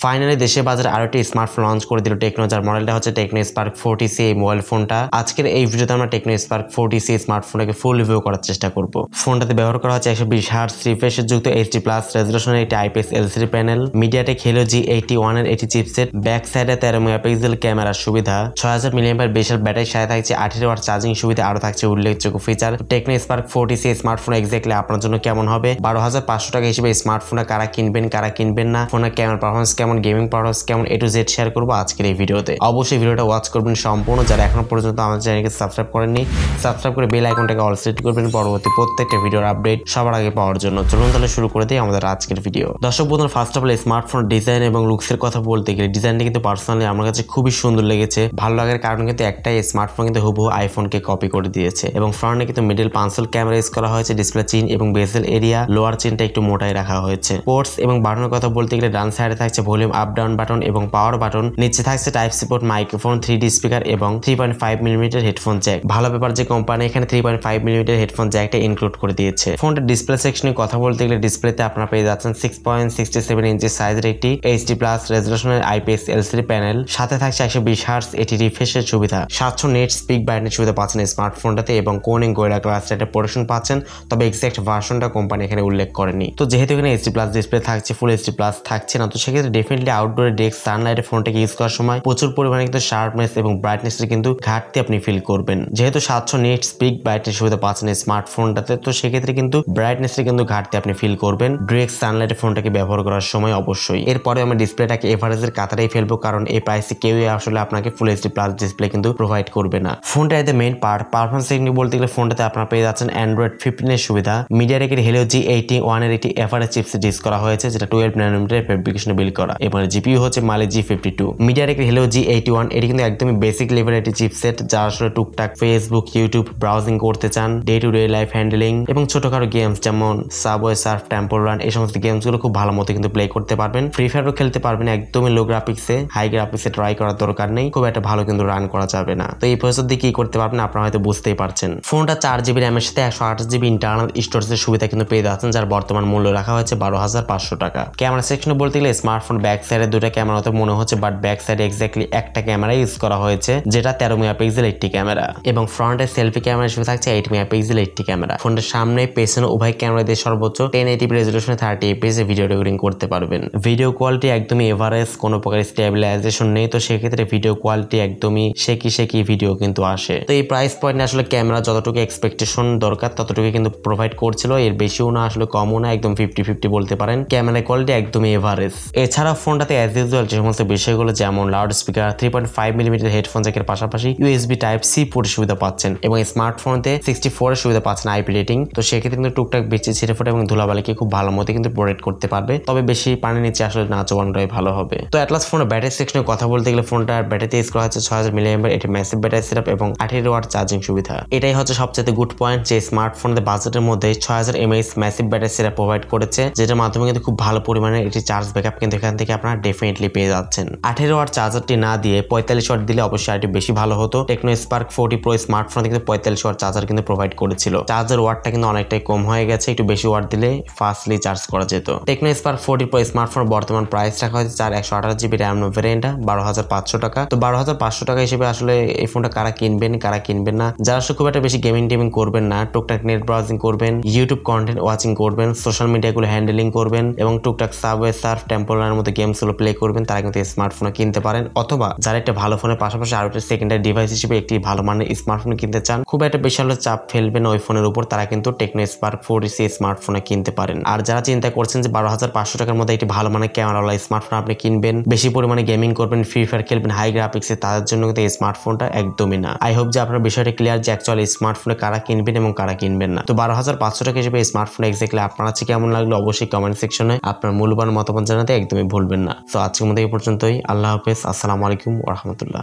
Finally দেশের বাজারে আরো একটি স্মার্টফোন লঞ্চ করে দিল টেকনো, যার মডেলটা হচ্ছে টেকনো স্পার্ক 40C এই মোবাইল ফোনটা। আজকের এই ভিডিওতে আমরা টেকনো স্পার্ক 40C স্মার্টফোনটাকে ফুল রিভিউ করার চেষ্টা করব। ফোনটাতে ব্যবহার করা হচ্ছে 120Hz রিফ্রেশ যুক্ত HD+ রেজোলিউশনের একটি IPS LCD panel, MediaTek Helio G81 এর এটি চিপসেট, ব্যাক সাইডে 13 মেগাপিক্সেল ক্যামেরার সুবিধা, 6000 mAh বিশাল ব্যাটারির সাথে থাকছে 18 ওয়াট চার্জিং সুবিধা, আরো থাকছে উল্লেখযোগ্য feature. Techno spark 40C smartphone exactly আপনার জন্য কেমন হবে, 12,500 টাকা হিসেবে স্মার্টফোনটা কারা কিনবেন না, ফোনের ক্যামেরা পারফরমেন্স কেমন, গেমিং পারফরমেন্স কেমন, A to Z শেয়ার করবো আজকের এই ভিডিওতে। অবশ্যই ভিডিওটা ওয়াচ করবেন সম্পূর্ণ। যারা এখনো পর্যন্ত আমাদের চ্যানেলকে সাবস্ক্রাইব করেননি, সাবস্ক্রাইব করে বেল আইকনটাকে অল সেট করবেন পরবর্তী প্রত্যেকটা ভিডিওর আপডেট সবার আগে পাওয়ার জন্য। চলুন তাহলে শুরু করে দিই আমাদের আজকের ভিডিও। দর্শক বন্ধুরা, first of all smartphone design এবং লুকসের কথা বলতে গেলে ডিজাইনটা কিন্তু পার্সোনালি আমার কাছে খুবই সুন্দর লেগেছে। ভালো লাগার কারণ কিন্তু একটাই, স্মার্টফোন কিন্তু হুবহু আইফোনকে কপি করে দিয়েছে এবং ফ্রন্টে কিন্তু মিডল পাঁচল ক্যামেরা ইউজ করা হয়েছে, ডিসপ্লে চিন এবং বেজেল এরিয়া লোয়ার চিনটা একটু মোটাই রাখা হয়েছে। পোর্টস এবং বাটনের কথা বলতে গেলে ডান সাইডে থাকছে ভলিউম আপ ডাউন বাটন এবং পাওয়ার বাটন, নিচে থাকছে type C port, microphone, 3D speaker এবং 3.5mm হেডফোন জ্যাক। ভালো ব্যাপার যে কোম্পানি এখানে 3.5mm হেডফোন জ্যাকটা ইনক্লুড করে দিয়েছে। ফোনটার ডিসপ্লে সেকশনে কথা বলতে গেলে ডিসপ্লেতে আপনারা পেয়ে যাচ্ছেন 6.67 ইঞ্চি সাইজের একটি HD+ রেজোলিউশনের IPS LCD প্যানেল, সাথে থাকছে 120Hz এটি রিফ্রেশের সুবিধা, 700 নেট স্পিক ব্রাইটনেস সুবিধা পাচ্ছেন স্মার্টফোনটাতে এবং কোর্নিং গোরিলা গ্লাস একটা প্রোটেকশন পাচ্ছেন। তবে এক্সাক্ট ভার্সনটা কোম্পানি এখানে উল্লেখ করেনি। তো যেহেতু এখানে HD+ ডিসপ্লে থাকছে, ফুল HD+ থাকছে না, তো সেক্ষেত্রে ডেফিনেটলি আউটডোরে ডেস্ক সানলাইটে ফোনটাকে ইউজ করার সময় প্রচুর পরিমাণে কিন্তু শার্পনেস এবং ব্রাইটনেসের কিন্তু ঘাটতি আপনি ফিল করবেন। যেহেতু 700 নেট স্পিক ব্রাইটনেস সুবিধা পাচ্ছেন স্মার্টফোনটাতে, তো সেক্ষেত্রে কিন্তু ব্রাইটনেসের কিন্তু ঘাটতি আপনি ফিল করবেন ডিরেক্ট সানলাইটে ফোনটাকে ব্যবহার করার সময় অবশ্যই। এরপরে আমরা ডিসপ্লেটাকে এভারেজের কাতারেই ফেলবো, কারণ এই প্রাইসে কেউই আসলে আপনাকে ফুল HD+ ডিসপ্লে কিন্তু প্রোভাইড করবে না। ফোনটা এতে মেইন পারফরমেন্স টেকনিক বলতে গেলে ফোনটাতে আপনারা পেয়ে যাচ্ছেন Android 15 এর সুবিধা, মিডিয়াটেকের হেলিও G81 এর একটি এভারেজ চিপসেট ইউজ করা হয়েছে, যেটা 12 ন্যানোমিটার ফেব্রিকেশনে বিল্ড করা, এবং জিপিইউ হচ্ছে Mali G52। মিডিয়াটেকের হেলিও G81 এটি কিন্তু একদমই বেসিক লেভেলের একটি চিপসেট, যা আসলে টুকটাক ফেসবুক, ইউটিউব ব্রাউজিং করতে চান, day to day life handling এবং ছোটখাটো গেমস যেমন সাবওয়ে সার্ফ, টেম্পল রান, এই সমস্ত গেমসগুলো খুব ভালো মতো কিন্তু প্লে করতে পারবেন। ফ্রি ফায়ারও খেলতে পারবেন একদমই লো গ্রাফিক্সে, হাই গ্রাফিক্সে ট্রাই করার দরকার নেই, খুব একটা ভালো কিন্তু রান করা যাবে না। তো এই প্রসেসর দিয়ে কি করতে পারবেন আপনারা হয়তো বুঝতেই পারছেন। ফোনটা 4GB র্যামের সাথে 128GB ইন্টারনাল স্টোরেজের সুবিধা কিন্তু পেয়ে যাচ্ছেন, যার বর্তমান মূল্য রাখা হয়েছে 12,500 টাকা। ক্যামেরা সেকশনে বলতে গেলে স্মার্টফোন ব্যাক সাইডে দুটো ক্যামেরা হতে মনে হচ্ছে, বাট ব্যাক সাইডে এক্স্যাক্টলি একটা ক্যামেরা ইউজ করা হয়েছে, যেটা 13 মেগাপিক্সেল একটি ক্যামেরা, এবং ফ্রন্টে সেলফি ক্যামেরা হিসেবে থাকছে 8 মেগাপিক্সেল একটি ক্যামেরা। ফোনটার সামনে পেছনে উভয় ক্যামেরা দিয়ে সর্বোচ্চ 1080p রেজোলিউশনে 30 fps এ ভিডিও রেকর্ডিং করতে পারবেন। ভিডিও কোয়ালিটি একদমই এভারেজ, কোনো প্রকার স্টেবিলাইজেশন নেই, তো সেক্ষেত্রে ভিডিও কোয়ালিটি একদমই শেকি ভিডিও কিন্তু আসে। তো এই প্রাইস পয়েন্টে আসলে ক্যামেরা যতটুকু এক্সপেকটেশন দরকার ততটুকু কিন্তু প্রোভাইড করছিল, এর বেশিও না আসলে কমও না, একদম 50-50 বলতে পারেন। ক্যামেরা কোয়ালিটি একদমই এভারেজ। এছাড়া ফোনটাতে অ্যাজ ইউজুয়াল যে সমস্ত বিষয়গুলো যেমন লাউড স্পিকার, 3.5mm হেডফোন জ্যাকের পাশাপাশি USB Type-C পোর্ট সুবিধা পাচ্ছেন এবং স্মার্টফোনতে 64 এর সুবিধা পাচ্ছেন IP রেটিং। তো সেক্ষেত্রে কিন্তু টুকটাক বেঁচে ছিঁড়ে ফোটা এবং ধুলাবালিকে খুব ভালো মতো কিন্তু প্রোটেক্ট করতে পারবে, তবে বেশি পানির নিচে আসলে না চবানোটাই ভালো হবে। তো অ্যাটলাস ফোনের ব্যাটারি সেকশনে কথা বলতে গেলে ফোনটার ব্যাটারিতে ইউজ করা হচ্ছে 6000 mAh এটি ম্যাসিভ ব্যাটারি সেটআপ এবং 18 ওয়াট চার্জিং সুবিধা। এটাই হচ্ছে সবচেয়ে গুড পয়েন্ট যে স্মার্টফোনের বাজেটের মধ্যে 6000 mAh massive battery setup provide করেছে, যেটার মাধ্যমে কিন্তু খুব ভালো পরিমাণে একটি চার্জ ব্যাকআপ কিন্তু এখান থেকে আপনারা ডেফিনেটলি পেয়ে যাচ্ছেন। 18 ওয়াট চার্জারটি না দিয়ে 45 ওয়াট দিলে অবশ্যই আরেকটু বেশি ভালো হতো। টেকনো স্পার্ক 40 Pro স্মার্টফোনে কিন্তু 45 ওয়াট চার্জার কিন্তু প্রোভাইড করেছিল, চার্জার ওয়াটটা কিন্তু অনেকটাই কম হয়ে গেছে, একটু বেশি ওয়াট দিলে ফাস্টলি চার্জ করা যেত। টেকনো স্পার্ক 40 Pro স্মার্টফোন বর্তমান প্রাইস রাখা হয়েছে 128GB র্যাম ভ্যারিয়েন্টটা 12,500 টাকা। তো 12,500 টাকা হিসেবে আসলে এই ফোনটা কারা কিনবেন না, যারা আসলে খুব একটা বেশি গেমিং করবেন না, টুকটাক নেট ব্রাউজিং করবেন, ইউটিউব কন্টেন্ট ওয়াচিং করবেন, সোশ্যাল মিডিয়াগুলো হ্যান্ডেলিং করবেন এবং টুকটাক সাবওয়ে সার্ফ, টেম্পল রানের মতো গেমসগুলো প্লে করবেন, তারা কিন্তু স্মার্টফোন কিনতে পারেন। অথবা যারা একটা ভালো ফোনের পাশাপাশি আরো একটা সেকেন্ডারি ডিভাইস হিসেবে একটি ভালো মানের স্মার্টফোন কিনতে চান, খুব একটা বিশাল চাপ ফেলবেন ওই ফোনের উপর, তারা কিন্তু টেকনো স্পার্ক 40C স্মার্টফোনে কিনতে পারেন। আর যারা চিন্তা করছেন যে 12,500 টাকার মধ্যে একটি ভালো মানের ক্যামেরাওয়ালা স্মার্টফোন আপনি কিনবেন, বেশি পরিমাণে গেমিং করবেন, ফ্রি ফায়ার খেলবেন হাই গ্রাফিক্সে, তাদের জন্য কিন্তু এই স্মার্টফোনটা একদমই না। আই হোপ যে আপনার বিষয়টা ক্লিয়ার যে অ্যাকচুয়ালি স্মার্টফোনে কারা কিনবেন এবং কারা কিনবেন না। তো 12,500 টাকা হিসেবে স্মার্টফোন এক্স্যাক্টলি আপনার কাছে কেমন লাগলো অবশ্যই কমেন্ট সেকশনে আপনার মূল্যবান মতামত জানাতে একদমই ভুলবেন না। তো আজকের মতো এই পর্যন্তই। আল্লাহ হাফেজ, আসসালামু আলাইকুম ওয়া রাহমাতুল্লাহ।